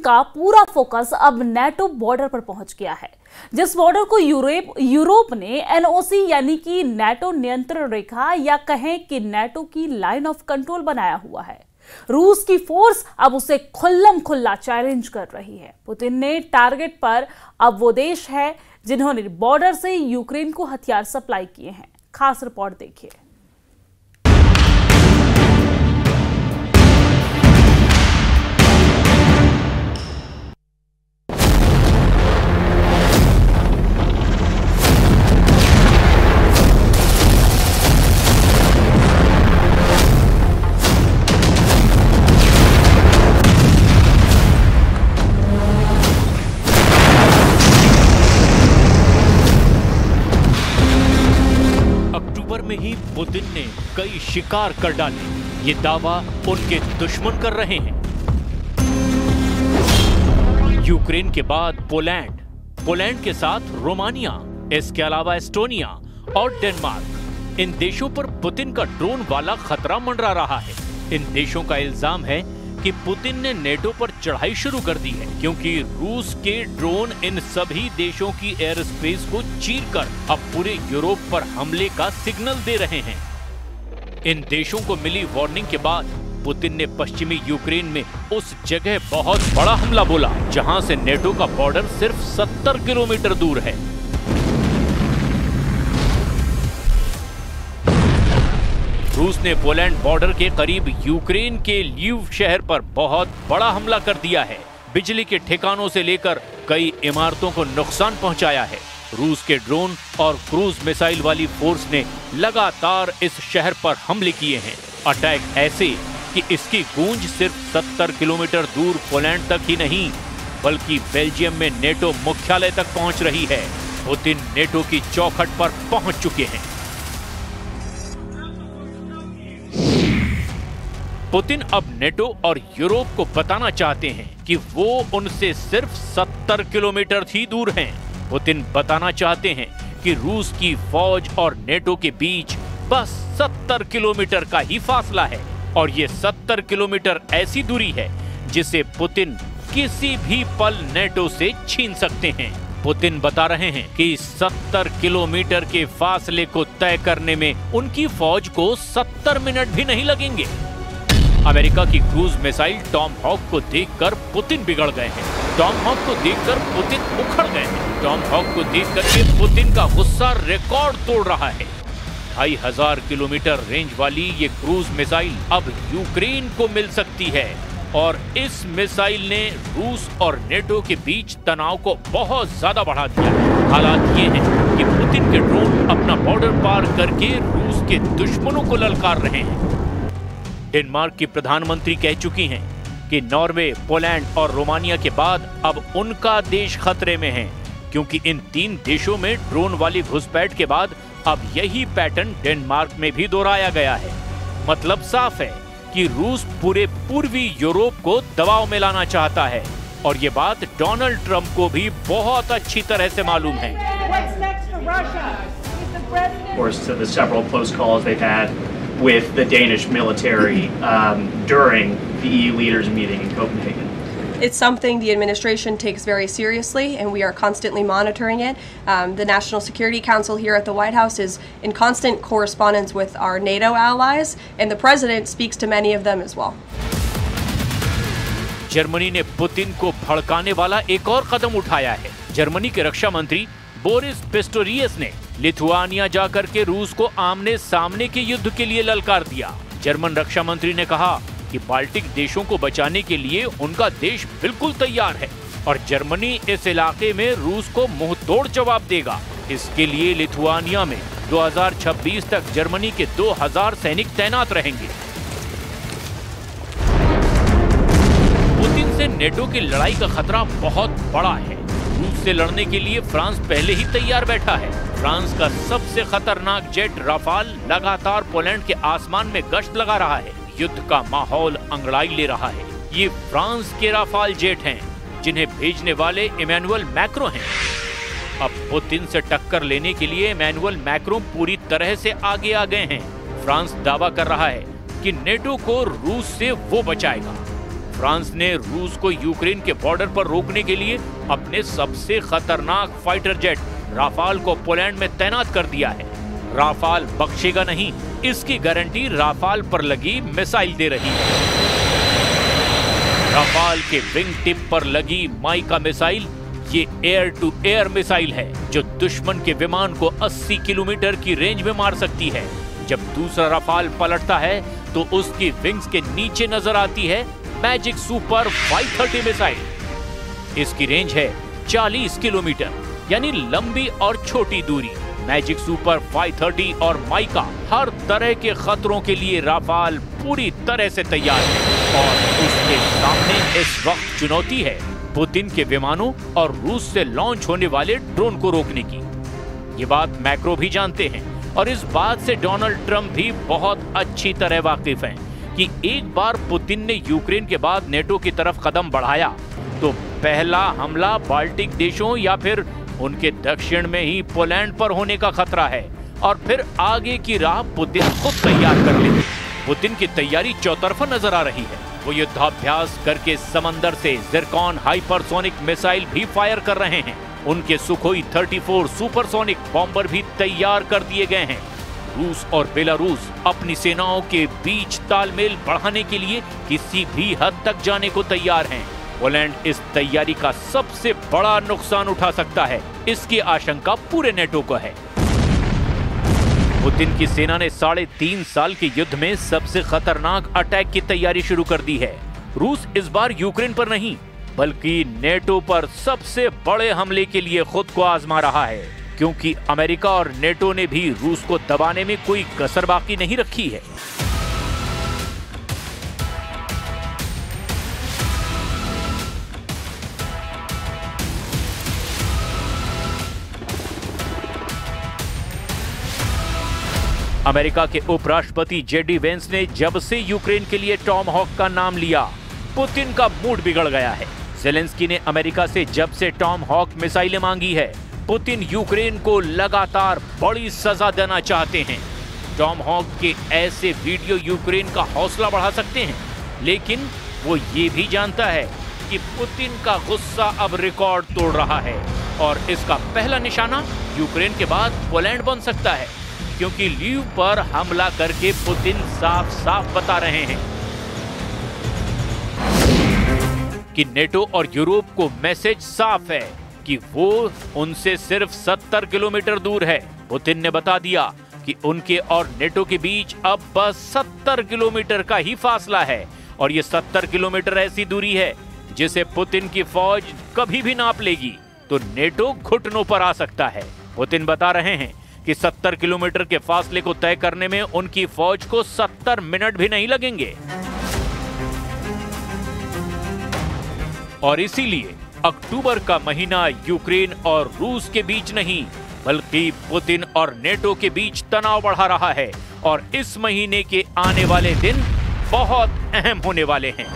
का पूरा फोकस अब नेटो बॉर्डर पर पहुंच गया है, जिस बॉर्डर को यूरोप ने एनओसी यानी कि नेटो नियंत्रण रेखा या कहें कि नेटो की लाइन ऑफ कंट्रोल बनाया हुआ है। रूस की फोर्स अब उसे खुल्लम खुल्ला चैलेंज कर रही है। पुतिन ने टारगेट पर अब वो देश है जिन्होंने बॉर्डर से यूक्रेन को हथियार सप्लाई किए हैं। खास रिपोर्ट देखिए। में ही पुतिन ने कई शिकार कर डाले, ये दावा उनके दुश्मन कर रहे हैं। यूक्रेन के बाद पोलैंड के साथ रोमानिया, इसके अलावा एस्टोनिया और डेनमार्क, इन देशों पर पुतिन का ड्रोन वाला खतरा मंडरा रहा है। इन देशों का इल्जाम है कि पुतिन ने नेटो पर चढ़ाई शुरू कर दी है, क्योंकि रूस के ड्रोन इन सभी देशों की एयर स्पेस को चीरकर अब पूरे यूरोप पर हमले का सिग्नल दे रहे हैं। इन देशों को मिली वार्निंग के बाद पुतिन ने पश्चिमी यूक्रेन में उस जगह बहुत बड़ा हमला बोला जहां से नेटो का बॉर्डर सिर्फ 70 किलोमीटर दूर है। रूस ने पोलैंड बॉर्डर के करीब यूक्रेन के ल्यूव शहर पर बहुत बड़ा हमला कर दिया है। बिजली के ठिकानों से लेकर कई इमारतों को नुकसान पहुंचाया है। रूस के ड्रोन और क्रूज मिसाइल वाली फोर्स ने लगातार इस शहर पर हमले किए हैं। अटैक ऐसे कि इसकी गूंज सिर्फ 70 किलोमीटर दूर पोलैंड तक ही नहीं, बल्कि बेल्जियम में नेटो मुख्यालय तक पहुंच रही है। पुतिन नेटो की चौखट पर पहुंच चुके हैं। पुतिन अब नेटो और यूरोप को बताना चाहते हैं कि वो उनसे सिर्फ 70 किलोमीटर ही दूर हैं। पुतिन बताना चाहते हैं कि रूस की फौज और नेटो के बीच बस 70 किलोमीटर का ही फासला है, और ये 70 किलोमीटर ऐसी दूरी है जिसे पुतिन किसी भी पल नेटो से छीन सकते हैं। पुतिन बता रहे हैं कि 70 किलोमीटर के फासले को तय करने में उनकी फौज को 70 मिनट भी नहीं लगेंगे। अमेरिका की क्रूज मिसाइल टॉम हॉक को देखकर पुतिन बिगड़ गए हैं। टॉम हॉक को देखकर पुतिन उखड़ गए हैं। टॉम हॉक को देखकर के पुतिन का गुस्सा रिकॉर्ड तोड़ रहा है। 2500 किलोमीटर रेंज वाली ये क्रूज मिसाइल अब यूक्रेन को मिल सकती है, और इस मिसाइल ने रूस और नेटो के बीच तनाव को बहुत ज्यादा बढ़ा दिया है। हालात ये हैं कि पुतिन के ड्रोन अपना बॉर्डर पार करके रूस के दुश्मनों को ललकार रहे हैं। डेनमार्क की प्रधानमंत्री कह चुकी हैं कि नॉर्वे, पोलैंड और रोमानिया के बाद अब उनका देश खतरे में है, क्योंकि इन 3 देशों में ड्रोन वाली घुसपैठ के बाद अब यही पैटर्न डेनमार्क में भी दोहराया गया है। मतलब साफ है कि रूस पूरे पूर्वी यूरोप को दबाव में लाना चाहता है, और ये बात डोनाल्ड ट्रंप को भी बहुत अच्छी तरह से मालूम है। with the Danish military during the EU leaders meeting in Copenhagen. It's something the administration takes very seriously, and we are constantly monitoring it. The National Security Council here at the White House is in constant correspondence with our NATO allies, and the President speaks to many of them as well. Germany ने Putin को भड़काने वाला एक और कदम उठाया है। Germany के रक्षा मंत्री बोरिस पिस्टोरियस ने लिथुआनिया जाकर के रूस को आमने सामने के युद्ध के लिए ललकार दिया। जर्मन रक्षा मंत्री ने कहा कि बाल्टिक देशों को बचाने के लिए उनका देश बिल्कुल तैयार है, और जर्मनी इस इलाके में रूस को मुंहतोड़ जवाब देगा। इसके लिए लिथुआनिया में 2026 तक जर्मनी के 2000 सैनिक तैनात रहेंगे। पुतिन से नेटो की लड़ाई का खतरा बहुत बड़ा है। रूस से लड़ने के लिए फ्रांस पहले ही तैयार बैठा है। फ्रांस का सबसे खतरनाक जेट राफाल लगातार पोलैंड के आसमान में गश्त लगा रहा है। युद्ध का माहौल अंगड़ाई ले रहा है। ये फ्रांस के राफाल जेट हैं, जिन्हें भेजने वाले इमैनुअल मैक्रों हैं। अब पुतिन से टक्कर लेने के लिए इमैनुअल मैक्रों पूरी तरह से आगे आ गए हैं। फ्रांस दावा कर रहा है कि नेटो को रूस से वो बचाएगा। फ्रांस ने रूस को यूक्रेन के बॉर्डर पर रोकने के लिए अपने सबसे खतरनाक फाइटर जेट राफाल को पोलैंड में तैनात कर दिया है। राफाल बख्शेगा नहीं, इसकी गारंटी राफाल पर लगी मिसाइल दे रही है। राफाल के विंग टिप पर लगी माइका मिसाइल ये एयर टू एयर मिसाइल है जो दुश्मन के विमान को 80 किलोमीटर की रेंज में मार सकती है। जब दूसरा राफाल पलटता है तो उसकी विंग्स के नीचे नजर आती है मैजिक सुपर 530 मिसाइल। इसकी रेंज है 40 किलोमीटर, यानी लंबी और छोटी दूरी। मैजिक सुपर 530 और माइका हर तरह के खतरों के लिए राफाल पूरी तरह से तैयार है और उसके सामने इस वक्त चुनौती है पुतिन के विमानों और रूस से लॉन्च होने वाले ड्रोन को रोकने की। ये बात मैक्रो भी जानते हैं और इस बात से डोनाल्ड ट्रंप भी बहुत अच्छी तरह वाकिफ हैं कि एक बार पुतिन ने यूक्रेन के बाद नेटो की तरफ कदम बढ़ाया तो पहला हमला बाल्टिक देशों या फिर उनके दक्षिण में ही पोलैंड पर होने का खतरा है और फिर आगे की राह पुतिन खुद तैयार कर लेंगे। पुतिन की तैयारी चौतरफा नजर आ रही है। वो युद्धाभ्यास करके समंदर से ज़िरकॉन हाइपरसोनिक मिसाइल भी फायर कर रहे हैं। उनके सुखोई 34 सुपरसोनिक बॉम्बर भी तैयार कर दिए गए हैं। रूस और बेलारूस अपनी सेनाओं के बीच तालमेल बढ़ाने के लिए किसी भी हद तक जाने को तैयार हैं। पोलैंड इस तैयारी का सबसे बड़ा नुकसान उठा सकता है, इसकी आशंका पूरे नेटो को है। पुतिन की सेना ने 3.5 साल के युद्ध में सबसे खतरनाक अटैक की तैयारी शुरू कर दी है। रूस इस बार यूक्रेन पर नहीं बल्कि नेटो पर सबसे बड़े हमले के लिए खुद को आजमा रहा है, क्योंकि अमेरिका और नेटो ने भी रूस को दबाने में कोई कसर बाकी नहीं रखी है। अमेरिका के उपराष्ट्रपति जेडी वेंस ने जब से यूक्रेन के लिए टॉम हॉक का नाम लिया, पुतिन का मूड बिगड़ गया है। ज़ेलेंस्की ने अमेरिका से जब से टॉम हॉक मिसाइलें मांगी है, पुतिन यूक्रेन को लगातार बड़ी सजा देना चाहते हैं। टॉम हॉक के ऐसे वीडियो यूक्रेन का हौसला बढ़ा सकते हैं, लेकिन वो ये भी जानता है कि पुतिन का गुस्सा अब रिकॉर्ड तोड़ रहा है और इसका पहला निशाना यूक्रेन के बाद पोलैंड बन सकता है, क्योंकि लीव पर हमला करके पुतिन साफ साफ बता रहे हैं कि नेटो और यूरोप को मैसेज साफ है कि वो उनसे सिर्फ 70 किलोमीटर दूर है। पुतिन ने बता दिया कि उनके और नेटो के बीच अब बस 70 किलोमीटर का ही फासला है और ये 70 किलोमीटर ऐसी दूरी है जिसे पुतिन की फौज कभी भी नाप लेगी तो नेटो घुटनों पर आ सकता है। पुतिन बता रहे हैं कि 70 किलोमीटर के फासले को तय करने में उनकी फौज को 70 मिनट भी नहीं लगेंगे और इसीलिए अक्टूबर का महीना यूक्रेन और रूस के बीच नहीं बल्कि पुतिन और नेटो के बीच तनाव बढ़ा रहा है और इस महीने के आने वाले दिन बहुत अहम होने वाले हैं।